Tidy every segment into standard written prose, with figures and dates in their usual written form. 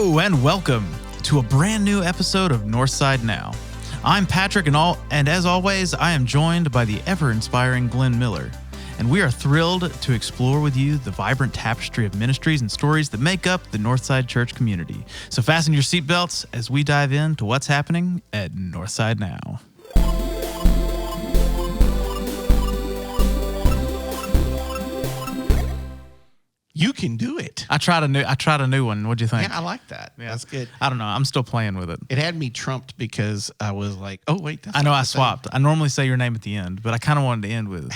Hello and welcome to a brand new episode of Northside NOW. I'm Patrick and as always, I am joined by the ever-inspiring Glenn Miller. And we are thrilled to explore with you the vibrant tapestry of ministries and stories that make up the Northside Church community. So fasten your seatbelts as we dive into what's happening at Northside NOW. You can do it. I tried a new one. What'd you think? Yeah, I like that. Yeah. That's good. I don't know. I'm still playing with it. It had me trumped because I was like, oh, wait. That's I know I swapped. I normally say your name at the end, but I kind of wanted to end with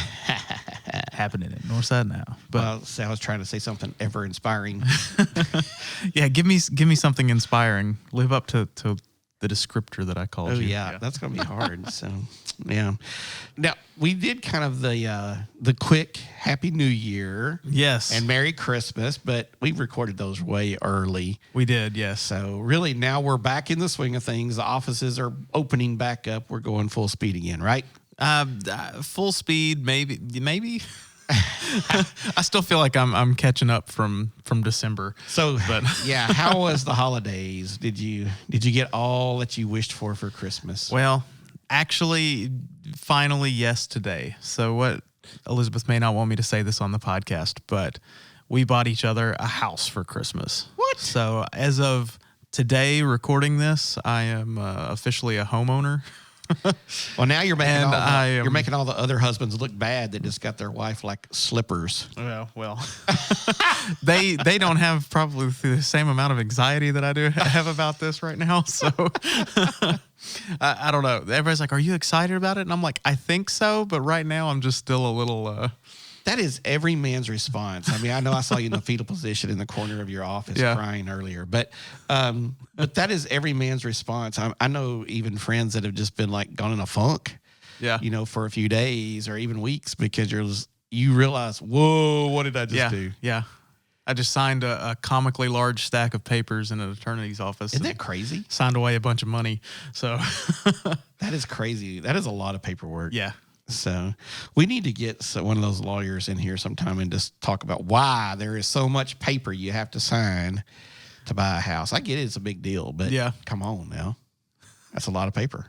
happening at Northside NOW. But I was trying to say something ever inspiring. Yeah, give me something inspiring. Live up to the descriptor that I called you. Oh, yeah. That's going to be hard. So, yeah. Now, we did kind of the quick Happy New Year. Yes. And Merry Christmas, but we recorded those way early. We did, yes. So, really, now we're back in the swing of things. The offices are opening back up. We're going full speed again, right? Full speed, maybe. I still feel like I'm catching up from December. So, but yeah, how was the holidays? Did you get all that you wished for Christmas? Well, actually, finally, yes, today. So what Elizabeth may not want me to say this on the podcast, but we bought each other a house for Christmas. What? So as of today, recording this, I am officially a homeowner. Well, now you're making all the other husbands look bad that just got their wife like slippers. Well, they don't have probably the same amount of anxiety that I do have about this right now. So I don't know. Everybody's like, "Are you excited about it?" And I'm like, "I think so," but right now I'm just still a little. That is every man's response. I mean, I know I saw you in the fetal position in the corner of your office crying earlier, but that is every man's response. I know even friends that have just been like gone in a funk, for a few days or even weeks because you realize, whoa, what did I just do? Yeah. I just signed a comically large stack of papers in an attorney's office. Isn't that crazy? Signed away a bunch of money. So that is crazy. That is a lot of paperwork. Yeah. So we need to get one of those lawyers in here sometime and just talk about why there is so much paper you have to sign to buy a house. I get it. It's a big deal, but come on now. That's a lot of paper.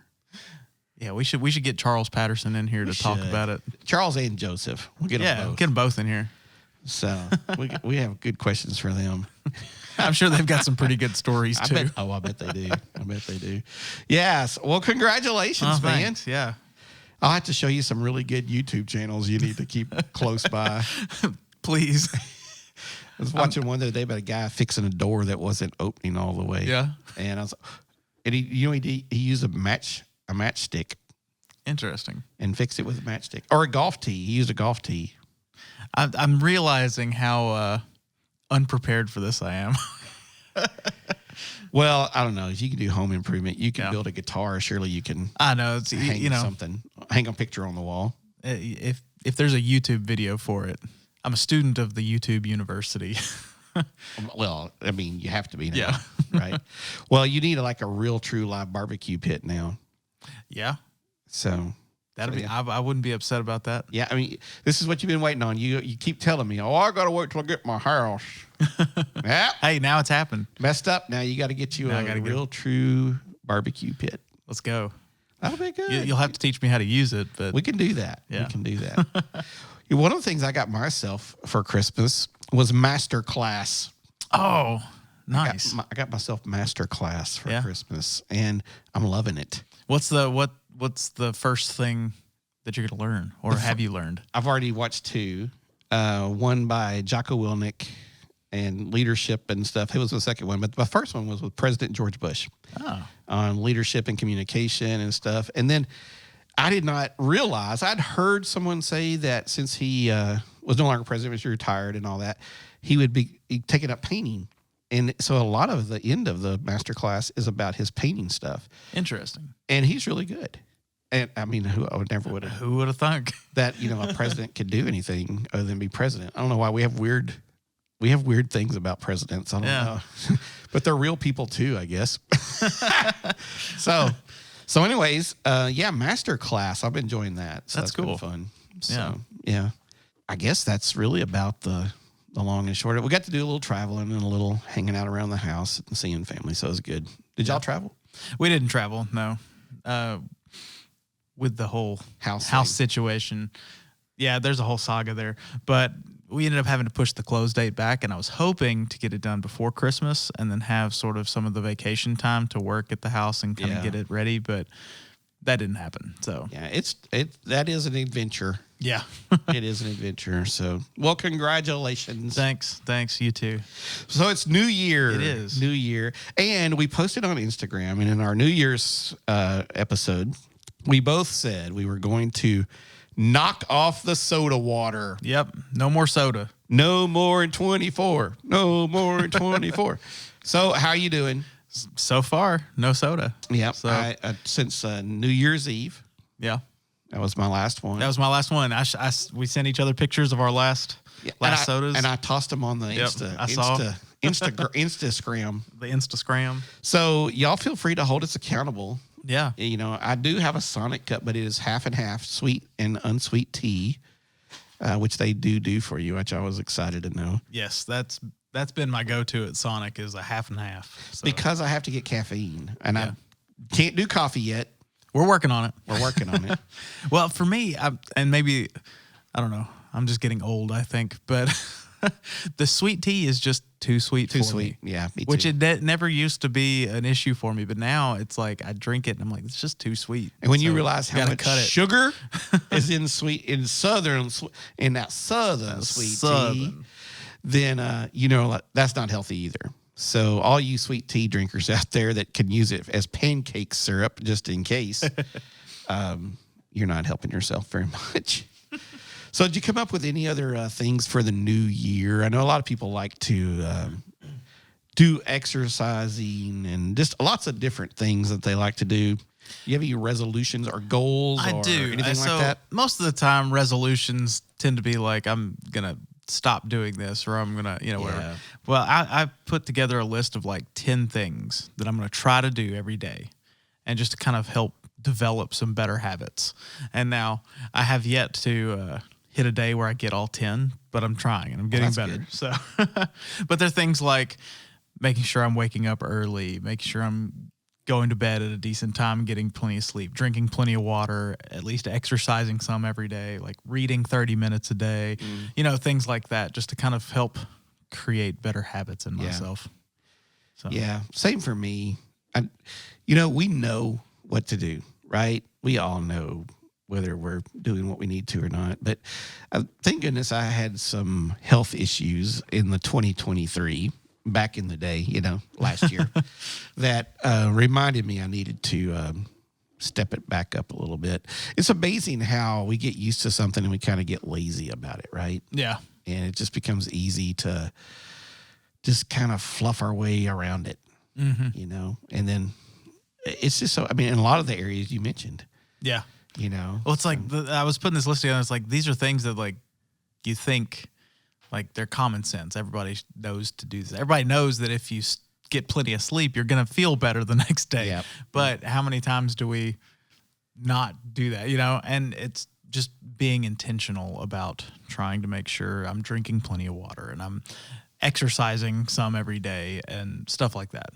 Yeah, we should get Charles Patterson in here to talk about it. Charles and Joseph. We'll get them both. Get them both in here. So we have good questions for them. I'm sure they've got some pretty good stories too. I bet they do. Yes. Well, congratulations, man. Thanks. Yeah. I'll have to show you some really good YouTube channels you need to keep close by. Please. I was watching one the other day about a guy fixing a door that wasn't opening all the way. Yeah. And I was, he used a matchstick. Interesting. And fixed it with a matchstick or a golf tee. He used a golf tee. I'm realizing how unprepared for this I am. Well, I don't know. If you can do home improvement, you can build a guitar. Surely you can. I know. It's something. Hang a picture on the wall. If there's a YouTube video for it, I'm a student of the YouTube University. Well, I mean, you have to be now, yeah. Right? Well, you need a real, true live barbecue pit now. Yeah. So that'd be. I wouldn't be upset about that. Yeah, I mean, this is what you've been waiting on. You keep telling me, I got to wait till I get my house. Yeah. Hey, now it's happened. Messed up. Now you got to get you a real, true barbecue pit. Let's go. That'll be good. You'll have to teach me how to use it, but we can do that. Yeah. We can do that. One of the things I got myself for Christmas was master class. Oh, nice. I got myself master class for Christmas, and I'm loving it. What's the first thing that you're going to learn, or have you learned? I've already watched two. One by Jocko Willink and leadership and stuff. It was the second one, but the first one was with President George Bush on leadership and communication and stuff. And then I did not realize, I'd heard someone say that since he was no longer president, was retired and all that, he would be taking up painting. And so a lot of the end of the master class is about his painting stuff. Interesting. And he's really good. And I mean, who would have thunk that, a president could do anything other than be president. I don't know why we have weird things about presidents. I don't know. But they're real people too, I guess. So anyways, master class. I've been enjoying that. So that's cool. Fun. So, yeah. I guess that's really about the the long and short of it. We got to do a little traveling and a little hanging out around the house and seeing family. So it was good. Did y'all travel? We didn't travel, no. With the whole house situation. Yeah, there's a whole saga there. But we ended up having to push the close date back, and I was hoping to get it done before Christmas and then have sort of some of the vacation time to work at the house and kind of get it ready, but that didn't happen. So yeah, that is an adventure. Yeah. It is an adventure. So, well, congratulations. Thanks. You too. So it's New Year. It is. New Year. And we posted on Instagram, and in our New Year's episode, we both said we were going to knock off the soda water. Yep. No more soda. No more in 24. No more in 24. So how you doing? So far, no soda. Yeah. So, since New Year's Eve. Yeah. That was my last one. That was my last one. We sent each other pictures of our last sodas. And I tossed them on the Instagram. The Instascram. So y'all feel free to hold us accountable. Yeah. You know, I do have a Sonic cup, but it is half and half, sweet and unsweet tea, which they do for you, which I was excited to know. Yes, that's been my go-to at Sonic is a half and half. So. Because I have to get caffeine, and I can't do coffee yet. We're working on it. Well, for me, I don't know. I'm just getting old, I think, but the sweet tea is just too sweet for me. Yeah, me too. Which it never used to be an issue for me, but now it's like I drink it and I'm like, it's just too sweet. And when you realize how much sugar is in that southern sweet tea, then you know that's not healthy either. So all you sweet tea drinkers out there that can use it as pancake syrup, just in case, you're not helping yourself very much. So did you come up with any other things for the new year? I know a lot of people like to do exercising and just lots of different things that they like to do. You have any resolutions or goals or anything like that? Most of the time, resolutions tend to be like, I'm going to stop doing this or I'm going to, whatever. Yeah. Well, I put together a list of like 10 things that I'm going to try to do every day and just to kind of help develop some better habits. And now I have yet to hit a day where I get all 10, but I'm trying and I'm getting better. Good. So, but there are things like making sure I'm waking up early, making sure I'm going to bed at a decent time, getting plenty of sleep, drinking plenty of water, at least exercising some every day, like reading 30 minutes a day, things like that, just to kind of help create better habits in myself. So. Yeah, same for me. We know what to do, right? We all know whether we're doing what we need to or not. But thank goodness I had some health issues in the 2023 back in the day, last year, that reminded me I needed to step it back up a little bit. It's amazing how we get used to something and we kind of get lazy about it, right? Yeah. And it just becomes easy to just kind of fluff our way around it, and then it's just so, in a lot of the areas you mentioned. Yeah. Well, it's like I was putting this list together. It's like these are things that like you think like they're common sense. Everybody knows to do this. Everybody knows that if you get plenty of sleep, you're gonna feel better the next day. Yep. But how many times do we not do that? And it's just being intentional about trying to make sure I'm drinking plenty of water and I'm exercising some every day and stuff like that.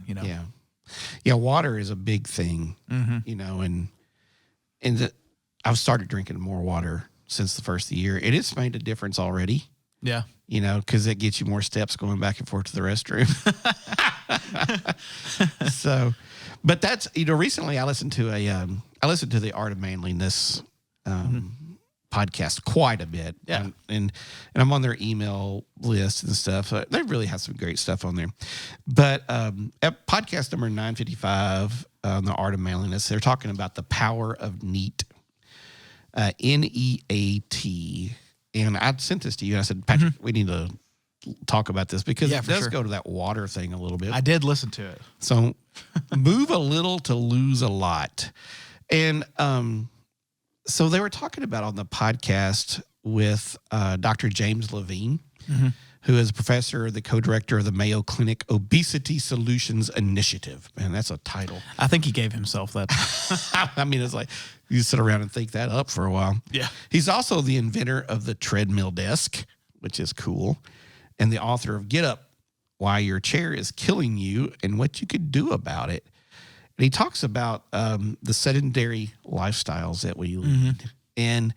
Yeah. Water is a big thing. And I've started drinking more water since the first of the year. It has made a difference already. Yeah. Because it gets you more steps going back and forth to the restroom. So, but that's, recently I listened to the Art of Manliness podcast quite a bit. Yeah. And I'm on their email list and stuff. They really have some great stuff on there. But at podcast number 955 on the Art of Manliness, they're talking about the power of NEAT. NEAT. And I sent this to you. And I said, Patrick, we need to talk about this because it does go to that water thing a little bit. I did listen to it. So move a little to lose a lot. And so they were talking about on the podcast with Dr. James Levine, who is a professor, the co-director of the Mayo Clinic Obesity Solutions Initiative. Man, that's a title. I think he gave himself that. It's like you sit around and think that up for a while. Yeah. He's also the inventor of the treadmill desk, which is cool. and the author of Get Up, Why Your Chair is Killing You and What You Could Do About It. And he talks about the sedentary lifestyles that we lead. And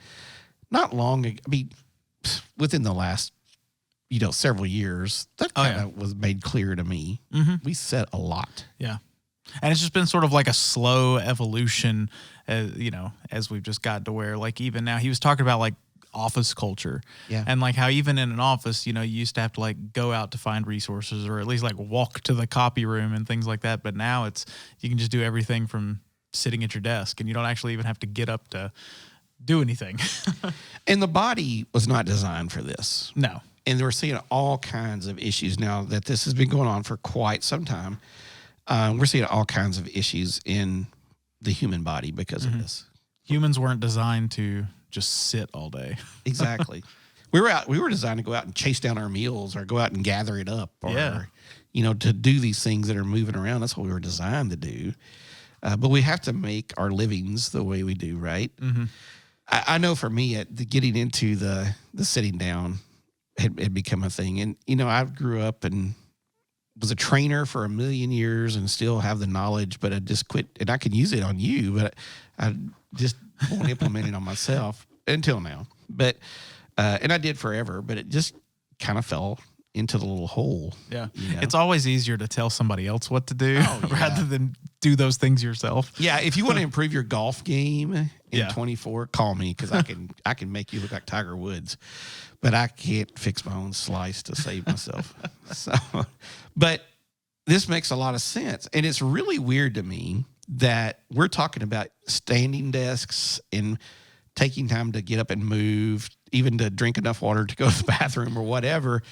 not long ago, I mean, within the last, several years, that kind of was made clear to me. We sit a lot. Yeah. And it's just been sort of like a slow evolution, as we've just got to where, like, even now, he was talking about, like, office culture. Yeah. And, like, how even in an office, you used to have to, like, go out to find resources or at least, like, walk to the copy room and things like that. But now you can just do everything from sitting at your desk, and you don't actually even have to get up to do anything. And the body was not designed for this. No. And we're seeing all kinds of issues now that this has been going on for quite some time. We're seeing all kinds of issues in the human body because of this. Humans weren't designed to just sit all day. Exactly. We were designed to go out and chase down our meals or go out and gather it up or, to do these things that are moving around. That's what we were designed to do. But we have to make our livings the way we do, right? I know for me, getting into the sitting down had become a thing. And, I grew up and was a trainer for a million years and still have the knowledge, but I just quit. And I can use it on you, but I just won't implement it on myself until now. But, and I did forever, but it just kind of fell into the little hole. Yeah. It's always easier to tell somebody else what to do rather than do those things yourself. Yeah. If you want to improve your golf game in 24, call me, because I can make you look like Tiger Woods, but I can't fix my own slice to save myself. But this makes a lot of sense. And it's really weird to me that we're talking about standing desks and taking time to get up and move, even to drink enough water to go to the bathroom or whatever.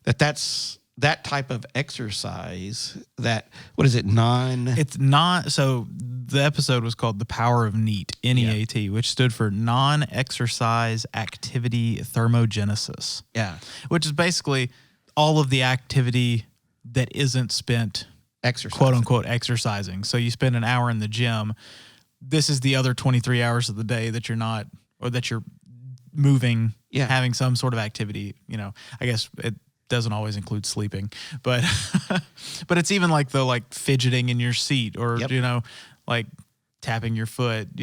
That's that type of exercise that, It's not, so the episode was called The Power of NEAT, N-E-A-T, which stood for Non-Exercise Activity Thermogenesis. Yeah. Which is basically all of the activity that isn't spent quote unquote exercising. So you spend an hour in the gym. This is the other 23 hours of the day that you're not, or that you're moving, having some sort of activity. I guess it doesn't always include sleeping, but but it's even like the fidgeting in your seat or like tapping your foot,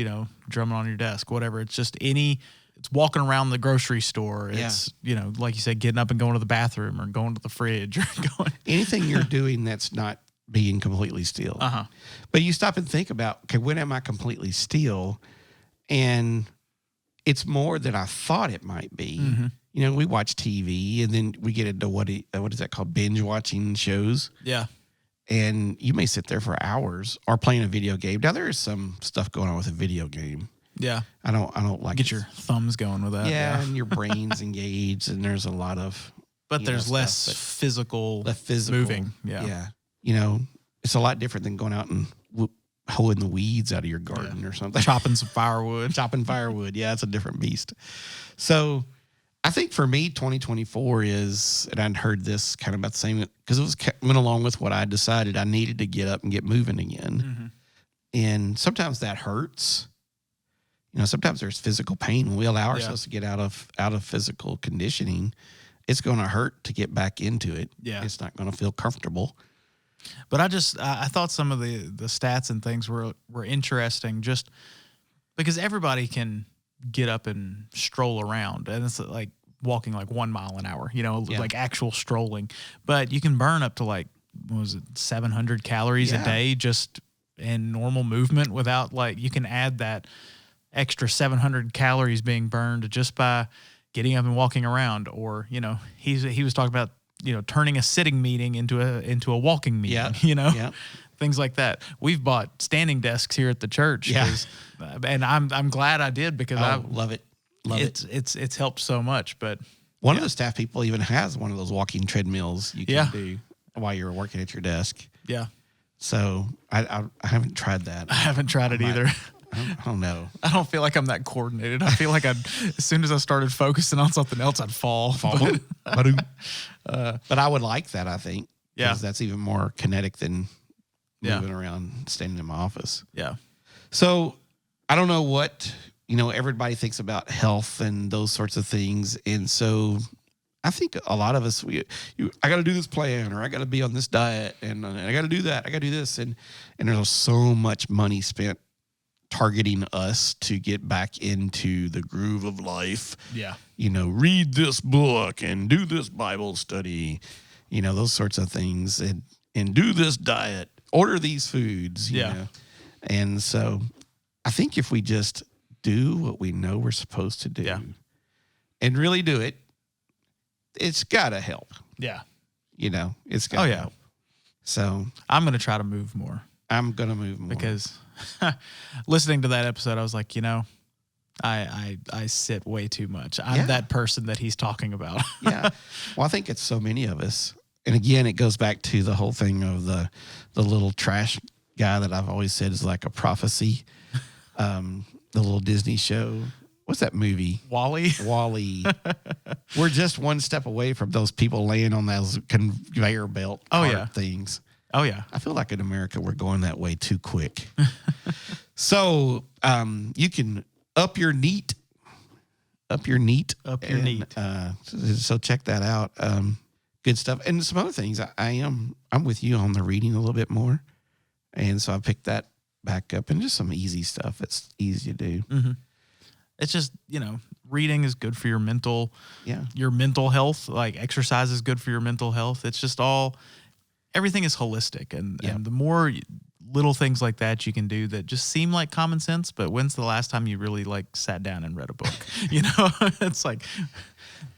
drumming on your desk, whatever. It's just it's walking around the grocery store. It's like you said, getting up and going to the bathroom or going to the fridge or going anything you're doing that's not being completely still. But you stop and think about, okay, when am I completely still? And it's more than I thought it might be. We watch TV and then we get into what is that called? Binge watching shows. Yeah. And you may sit there for hours or playing a video game. Now there is some stuff going on with a video game. Yeah. I don't like get your thumbs going with that. Yeah. And your brain's engaged and there's a lot of, but there's less physical moving. Yeah. Yeah. It's a lot different than going out and hoeing the weeds out of your garden or something. Chopping some firewood. Yeah. It's a different beast. So I think for me, 2024 is, and I'd heard this kind of about the same, because it went along with what I decided I needed to get up and get moving again. And sometimes that hurts. Sometimes there's physical pain when we allow ourselves to get out of physical conditioning. It's going to hurt to get back into it. Yeah. It's not going to feel comfortable. But I thought some of the stats and things were interesting, just because everybody can get up and stroll around, and it's like walking like 1 mile an hour, like actual strolling. But you can burn up to 700 calories a day just in normal movement without you can add that extra 700 calories being burned just by getting up and walking around. Or he was talking about turning a sitting meeting into a walking meeting. Things like that. We've bought standing desks here at the church, and I'm glad I did, because I love it. It's helped so much. But one of the staff people even has one of those walking treadmills you can do while you're working at your desk. Yeah. So I haven't tried that. I haven't tried it either. I don't know. I don't feel like I'm that coordinated. I feel like as soon as I started focusing on something else, I'd fall. But I would like that, I think. Yeah. Because that's even more kinetic than moving around, standing in my office. Yeah. So I don't know what, everybody thinks about health and those sorts of things. And so I think a lot of us, I got to do this plan, or I got to be on this diet, and I got to do that. I got to do this. And there's so much money spent targeting us to get back into the groove of life. Yeah. Read this book and do this Bible study, those sorts of things, and do this diet, order these foods, you know. And so I think if we just do what we know we're supposed to do and really do it, it's got to help. Yeah. It's got to help. So I'm going to try to move more. I'm going to move more. Because listening to that episode, I was like, I sit way too much. I'm that person that he's talking about. Yeah. Well, I think it's so many of us. And again, it goes back to the whole thing of the little trash guy that I've always said is like a prophecy. The little Disney show. What's that movie? Wall-E. We're just one step away from those people laying on those conveyor belt things. Oh, yeah. I feel like in America, we're going that way too quick. So you can up your neat. So check that out. Good stuff. And some other things. I'm with you on the reading a little bit more. And so I picked that back up, and just some easy stuff. It's easy to do. Mm-hmm. It's just, reading is good for your mental health. Like exercise is good for your mental health. It's just everything is holistic. And the more little things like that you can do that just seem like common sense, but when's the last time you really sat down and read a book? It's like,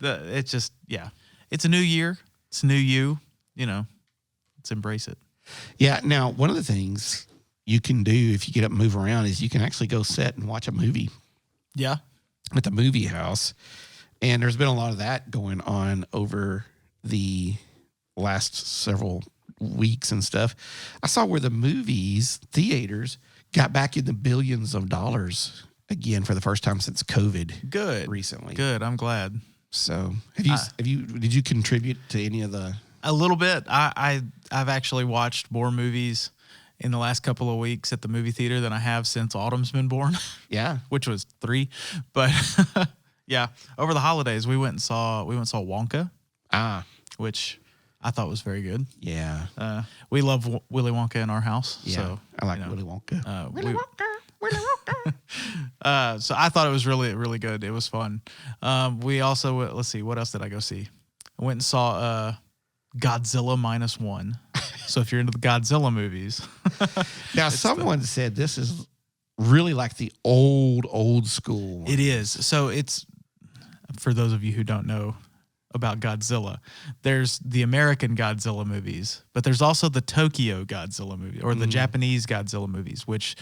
it's a new year. It's new you, let's embrace it. Yeah. Now, one of the things you can do if you get up and move around is you can actually go sit and watch a movie. Yeah. At the movie house. And there's been a lot of that going on over the last several weeks and stuff. I saw where the theaters got back in the billions of dollars again for the first time since COVID. Good. Recently. Good. I'm glad. So did you contribute to any of the? A little bit. I've actually watched more movies in the last couple of weeks at the movie theater than I have since Autumn's been born. Yeah. Which was 3. But over the holidays we went and saw Wonka. Which I thought was very good. Yeah. We love Willy Wonka in our house. Yeah. So I like Willy Wonka. Willy Wonka. So I thought it was really, really good. It was fun. We also, let's see, what else did I go see? I went and saw Godzilla -1. So if you're into the Godzilla movies. Now, someone said this is really like the old school one. It is. So it's, for those of you who don't know about Godzilla, there's the American Godzilla movies, but there's also the Tokyo Godzilla movie, or the Japanese Godzilla movies, which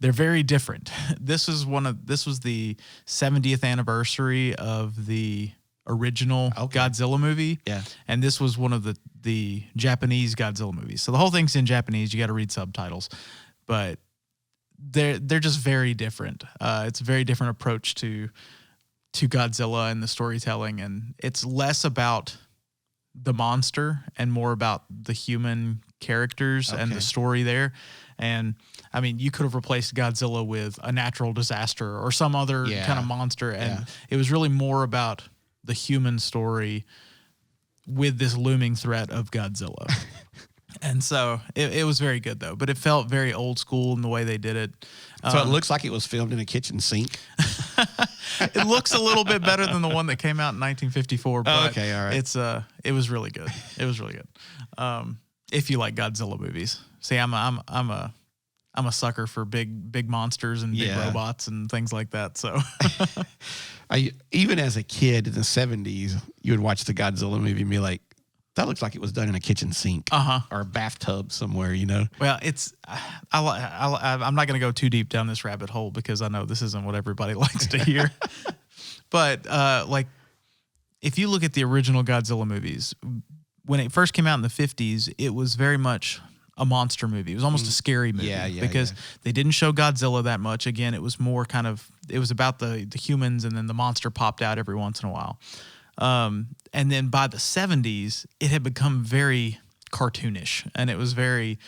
they're very different. This was the 70th anniversary of the original Godzilla movie. Yeah. And this was one of the Japanese Godzilla movies. So the whole thing's in Japanese. You got to read subtitles, but they're just very different. It's a very different approach to Godzilla and the storytelling. And it's less about the monster and more about the human characters and the story there. And I mean, you could have replaced Godzilla with a natural disaster or some other kind of monster. And it was really more about the human story with this looming threat of Godzilla. And so it was very good, though. But it felt very old school in the way they did it. So it looks like it was filmed in a kitchen sink. It looks a little bit better than the one that came out in 1954. But okay, all right. It was really good. It was really good. If you like Godzilla movies, see, I'm a sucker for big monsters and big robots and things like that. So, even as a kid in the 70s, you would watch the Godzilla movie and be like, that looks like it was done in a kitchen sink or a bathtub somewhere, you know? Well, I'm not going to go too deep down this rabbit hole because I know this isn't what everybody likes to hear. But if you look at the original Godzilla movies, when it first came out in the 50s, it was very much a monster movie. It was almost a scary movie because they didn't show Godzilla that much. Again, it was more it was about the humans, and then the monster popped out every once in a while. And then by the 70s, it had become very cartoonish, and it was very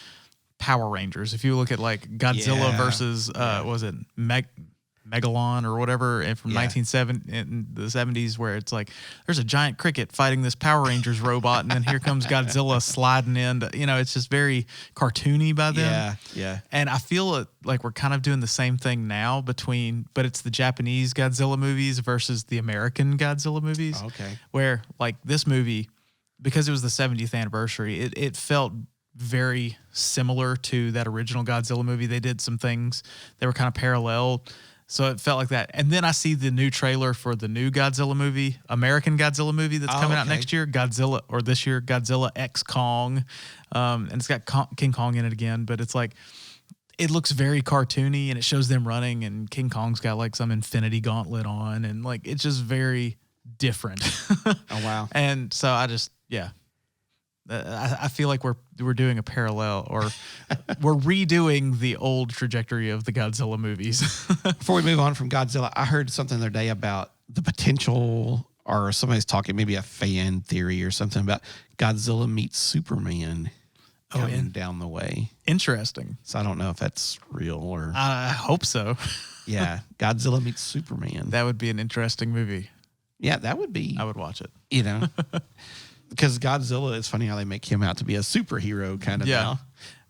Power Rangers. If you look at like Godzilla versus, was it Megalon or whatever, and from 1970 in the 70s, where it's like there's a giant cricket fighting this Power Rangers robot, and then here comes Godzilla sliding in. It's just very cartoony by then. Yeah. And I feel like we're kind of doing the same thing now but it's the Japanese Godzilla movies versus the American Godzilla movies. Okay. Where like this movie, because it was the 70th anniversary, it felt very similar to that original Godzilla movie. They did some things that were kind of parallel. So it felt like that. And then I see the new trailer for the new Godzilla movie, American Godzilla movie that's coming out next year, this year, Godzilla X Kong. And it's got King Kong in it again, but it's like, it looks very cartoony and it shows them running and King Kong's got like some infinity gauntlet on and like, it's just very different. Oh, wow. And so I feel like we're doing a parallel, or we're redoing the old trajectory of the Godzilla movies. Before we move on from Godzilla, I heard something the other day about the potential, or somebody's talking, maybe a fan theory or something about Godzilla meets Superman coming down the way. Interesting. So I don't know if that's real or. I hope so. Yeah, Godzilla meets Superman. That would be an interesting movie. Yeah, that would be. I would watch it. Because Godzilla, it's funny how they make him out to be a superhero kind of now.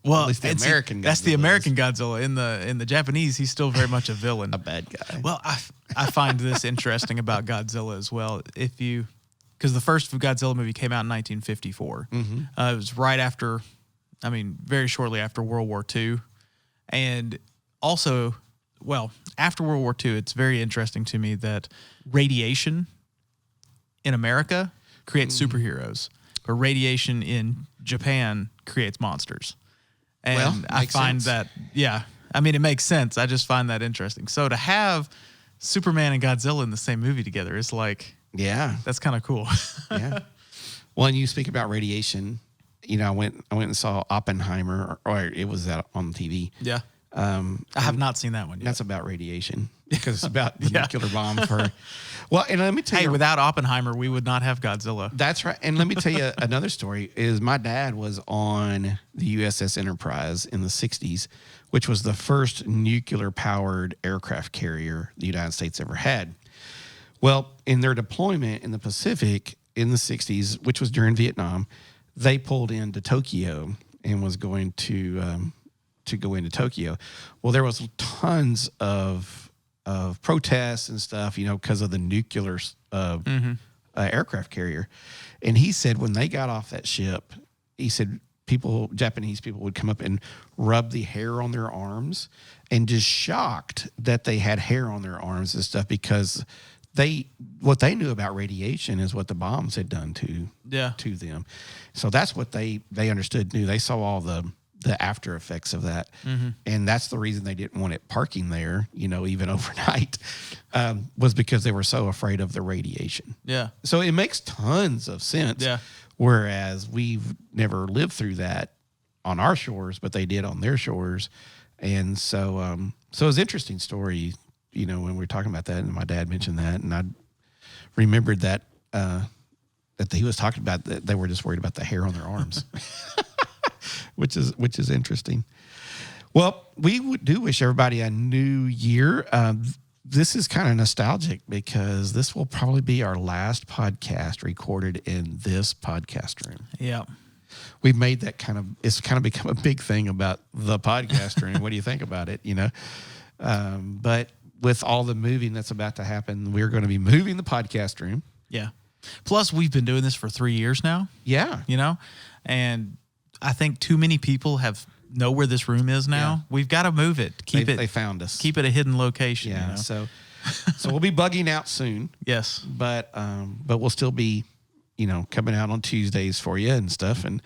Well, at least the American Godzilla. That's the American Godzilla. In the Japanese, he's still very much a villain. A bad guy. Well, I find this interesting about Godzilla as well. Because the first Godzilla movie came out in 1954. Mm-hmm. It was right after, very shortly after World War II. And also, after World War II, it's very interesting to me that radiation in America creates superheroes, but radiation in Japan creates monsters. And I find that, it makes sense. I just find that interesting. So to have Superman and Godzilla in the same movie together is like, that's kind of cool. Yeah. Well, and you speak about radiation, I went and saw Oppenheimer, or it was on TV. Yeah. I have not seen that one yet. That's about radiation because it's about the nuclear bomb and let me tell you. Without Oppenheimer, we would not have Godzilla. That's right. And let me tell you another story is my dad was on the USS Enterprise in the 60s, which was the first nuclear powered aircraft carrier the United States ever had. Well, in their deployment in the Pacific in the 60s, which was during Vietnam, they pulled into Tokyo and was going to go into Tokyo. Well, there was tons of protests and stuff, because of the nuclear aircraft carrier. And he said when they got off that ship, he said Japanese people would come up and rub the hair on their arms and just shocked that they had hair on their arms and stuff because what they knew about radiation is what the bombs had done to them. So that's what they understood, knew. They saw all the after effects of that. Mm-hmm. And that's the reason they didn't want it parking there, even overnight, was because they were so afraid of the radiation. Yeah. So it makes tons of sense. Yeah. Whereas we've never lived through that on our shores, but they did on their shores. And so it was an interesting story, when we were talking about that, and my dad mentioned that, and I remembered that he was talking about that they were just worried about the hair on their arms. Which is interesting. Well, we do wish everybody a new year. This is kind of nostalgic because this will probably be our last podcast recorded in this podcast room. Yeah. We've made that it's kind of become a big thing about the podcast room. What do you think about it? But with all the moving that's about to happen, we're going to be moving the podcast room. Yeah. Plus, we've been doing this for 3 years now. Yeah. And I think too many people know where this room is now. Yeah. We've got to move it. They found us. Keep it a hidden location. Yeah. So we'll be bugging out soon. Yes. But we'll still be, coming out on Tuesdays for you and stuff, and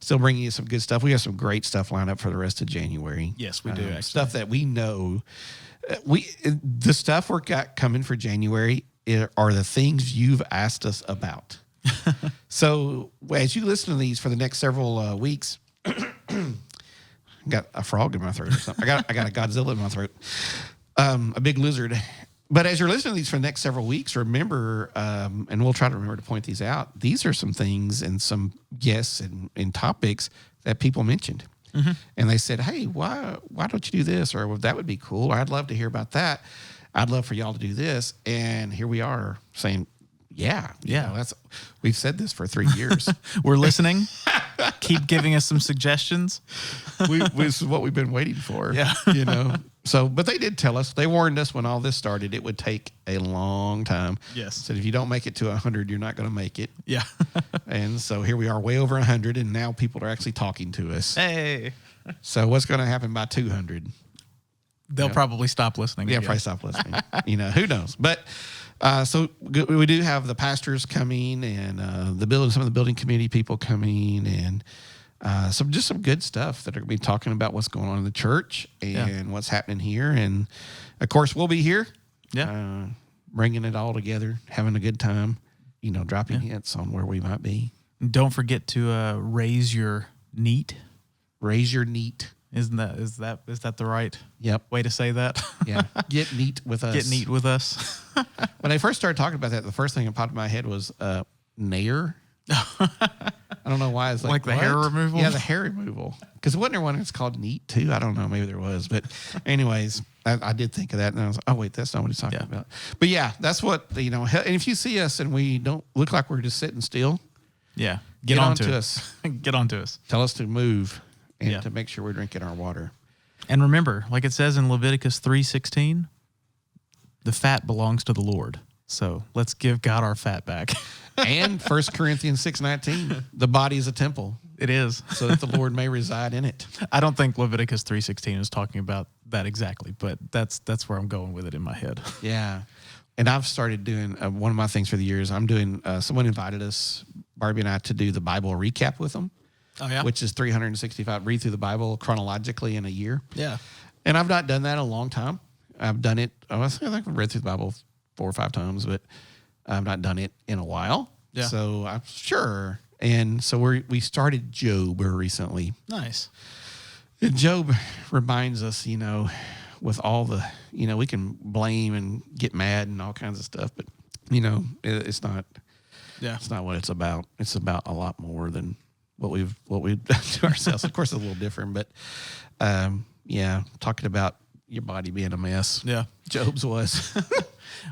still bringing you some good stuff. We have some great stuff lined up for the rest of January. Yes, we do. Stuff that we know. The stuff we're got coming for January are the things you've asked us about. So as you listen to these for the next several weeks, got a frog in my throat or something. I got a Godzilla in my throat, a big lizard. But as you're listening to these for the next several weeks, remember, and we'll try to remember to point these out. These are some things and some guests and topics that people mentioned, and they said, "Hey, why don't you do this?" Or well, that would be cool. Or I'd love to hear about that. I'd love for y'all to do this. And here we are saying, yeah. We've said this for 3 years. We're listening. Keep giving us some suggestions. This is what we've been waiting for. Yeah. So, but they did tell us, they warned us when all this started, it would take a long time. Yes. Said if you don't make it to 100, you're not going to make it. Yeah. And so here we are, way over 100, and now people are actually talking to us. Hey. So what's going to happen by 200? They'll probably stop listening. Yeah, probably stop listening. Who knows? But so we do have the pastors coming, and some of the building committee people coming, and some good stuff that are going to be talking about what's going on in the church and what's happening here. And of course, we'll be here, bringing it all together, having a good time, dropping hints on where we might be. Don't forget to raise your neat. Raise your neat. Is that the right way to say that? Yeah. Get neat with us. Get neat with us. When I first started talking about that, the first thing that popped in my head was Nair. I don't know why. It's like the hair removal? Yeah, the hair removal. Because wasn't there one that's called Neat too? I don't know. Maybe there was. But anyways, I did think of that. And I was like, oh, wait, that's not what he's talking about. But yeah, that's what, and if you see us and we don't look like we're just sitting still. Yeah. Get on to us. Get on to us. Tell us to move and to make sure we're drinking our water. And remember, like it says in Leviticus 3:16, the fat belongs to the Lord. So let's give God our fat back. And 1 Corinthians 6:19, the body is a temple. It is. So that the Lord may reside in it. I don't think Leviticus 3:16 is talking about that exactly, but that's where I'm going with it in my head. Yeah. And I've started doing one of my things for the years. I'm doing, someone invited us, Barbie and I, to do the Bible recap with them. Oh, yeah? Which is 365, read through the Bible chronologically in a year. Yeah. And I've not done that in a long time. I've done it, I think I've read through the Bible 4 or 5 times, but I've not done it in a while. Yeah. So I'm sure. And so we started Job recently. Nice. And Job reminds us, with all the, we can blame and get mad and all kinds of stuff, but, it's not. Yeah. It's not what it's about. It's about a lot more than what we've done to ourselves. Of course, it's a little different, but talking about your body being a mess. Yeah. Job's was.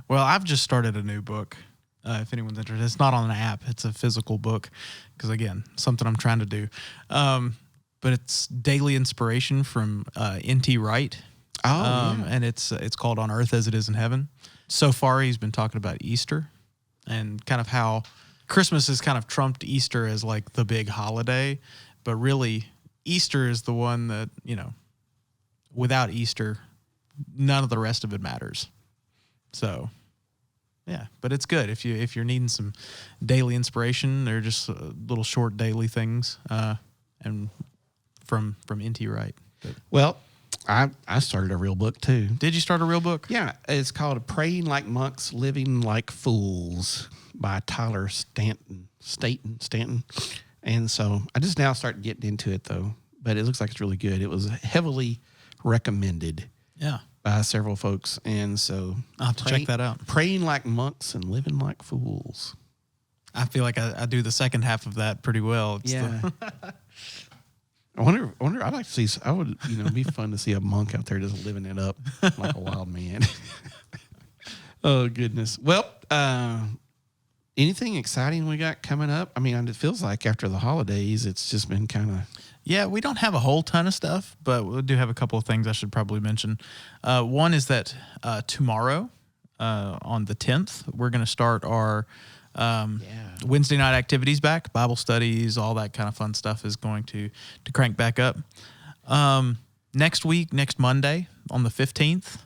Well, I've just started a new book. If anyone's interested, it's not on an app. It's a physical book because, again, something I'm trying to do. But it's daily inspiration from N.T. Wright. And it's called On Earth as It Is in Heaven. So far, he's been talking about Easter and kind of how Christmas has kind of trumped Easter as like the big holiday. But really, Easter is the one that, without Easter, none of the rest of it matters. So, yeah, but it's good if you're needing some daily inspiration. They're just little short daily things, and from N.T. Wright. Well, I started a real book too. Did you start a real book? Yeah, it's called "Praying Like Monks, Living Like Fools" by Tyler Stanton. And so I just now started getting into it though, but it looks like it's really good. It was heavily recommended. Yeah. By several folks, and so I'll have to check that out. Praying like monks and living like fools. I feel like I do the second half of that pretty well. I wonder. I'd like to see. I would, be fun to see a monk out there just living it up like a wild man. Oh goodness. Well, anything exciting we got coming up? I mean, it feels like after the holidays, it's just been kind of. Yeah, we don't have a whole ton of stuff, but we do have a couple of things I should probably mention. One is that tomorrow, on the 10th, we're going to start our Wednesday night activities back. Bible studies, all that kind of fun stuff is going to crank back up. Next week, next Monday, on the 15th,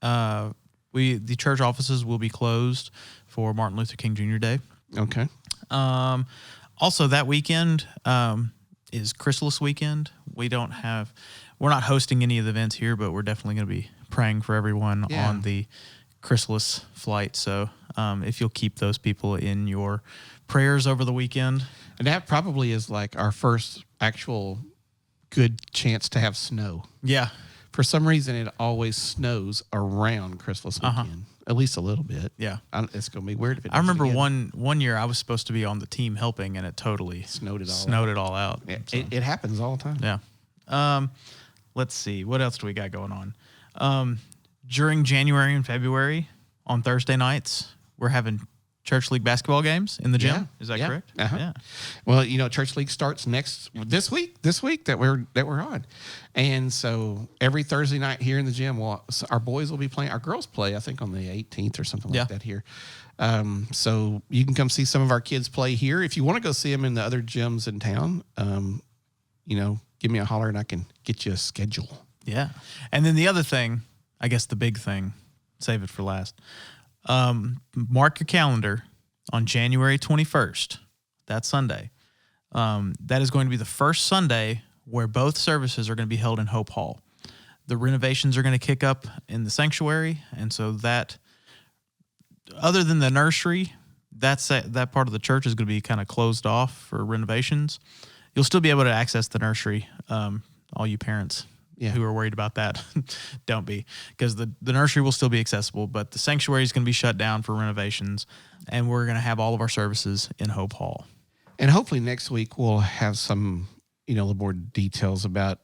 the church offices will be closed for Martin Luther King Jr. Day. Okay. Also, that weekend is Chrysalis weekend. We're not hosting any of the events here, but we're definitely going to be praying for everyone on the Chrysalis flight. So if you'll keep those people in your prayers over the weekend. And that probably is like our first actual good chance to have snow. Yeah. For some reason, it always snows around Chrysalis weekend. At least a little bit. Yeah. It's going to be weird if it I remember one year I was supposed to be on the team helping, and it totally snowed it all out. Yeah, so. It happens all the time. Yeah. Let's see. What else do we got going on? during January and February on Thursday nights, we're having church league basketball games in the gym. Yeah. Is that Yeah. correct? Uh-huh. Yeah. Well, church league starts this week that we're on. And so every Thursday night here in the gym, our boys will be playing. Our girls play, I think, on the 18th or something like that here. So you can come see some of our kids play here. If you want to go see them in the other gyms in town, give me a holler and I can get you a schedule. Yeah. And then the other thing, I guess the big thing, save it for last. Mark your calendar on January 21st, that Sunday. That is going to be the first Sunday where both services are going to be held in Hope Hall. The renovations are going to kick up in the sanctuary, and so that, other than the nursery, that part of the church is going to be kind of closed off for renovations. You'll still be able to access the nursery, all you parents. Yeah. Who are worried about that, don't be, because the nursery will still be accessible, but the sanctuary is going to be shut down for renovations, and we're going to have all of our services in Hope Hall. And hopefully next week we'll have some, a little more details about,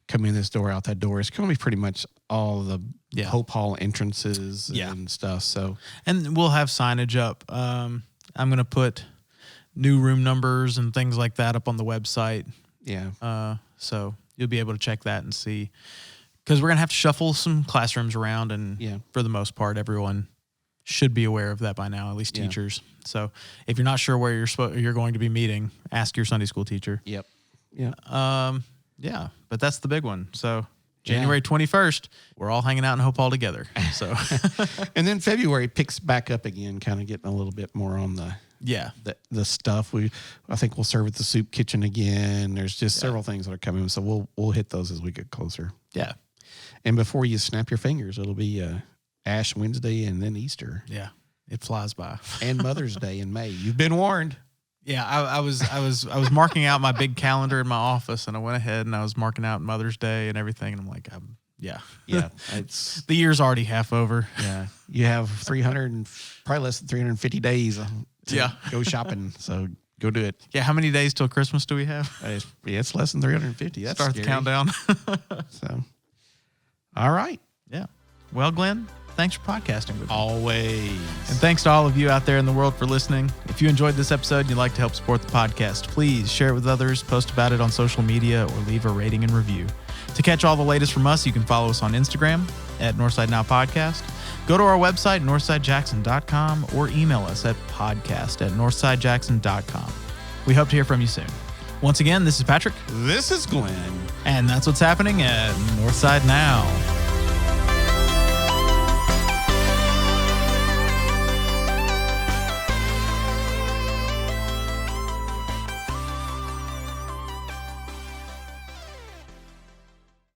coming in this door, out that door. It's going to be pretty much all the Hope Hall entrances and stuff. So, and we'll have signage up. I'm going to put new room numbers and things like that up on the website. Yeah. So you'll be able to check that and see, because we're going to have to shuffle some classrooms around, and for the most part, everyone should be aware of that by now, at least teachers. So if you're not sure where you're going to be meeting, ask your Sunday school teacher. Yep. Yeah. But that's the big one. So January 21st, we're all hanging out in Hope Hall together. So, and then February picks back up again, kind of getting a little bit more on the stuff. I think we'll serve at the soup kitchen again. There's just several things that are coming, so we'll hit those as we get closer. Yeah. And before you snap your fingers, it'll be Ash Wednesday and then Easter. Yeah. It flies by. And Mother's Day in May. You've been warned. Yeah, I was marking out my big calendar in my office, and I went ahead and I was marking out Mother's Day and everything, and I'm like, it's the year's already half over. Yeah, you have probably less than 350 days to go shopping, so go do it. Yeah, how many days till Christmas do we have? It's less than 350. That's Start scary. the countdown. So, all right. Yeah. Well, Glenn, thanks for podcasting with me. Always. And thanks to all of you out there in the world for listening. If you enjoyed this episode and you'd like to help support the podcast, please share it with others, post about it on social media, or leave a rating and review. To catch all the latest from us, you can follow us on Instagram at Northside Now Podcast. Go to our website, northsidejackson.com, or email us at podcast@northsidejackson.com. We hope to hear from you soon. Once again, this is Patrick. This is Glenn. And that's what's happening at Northside Now.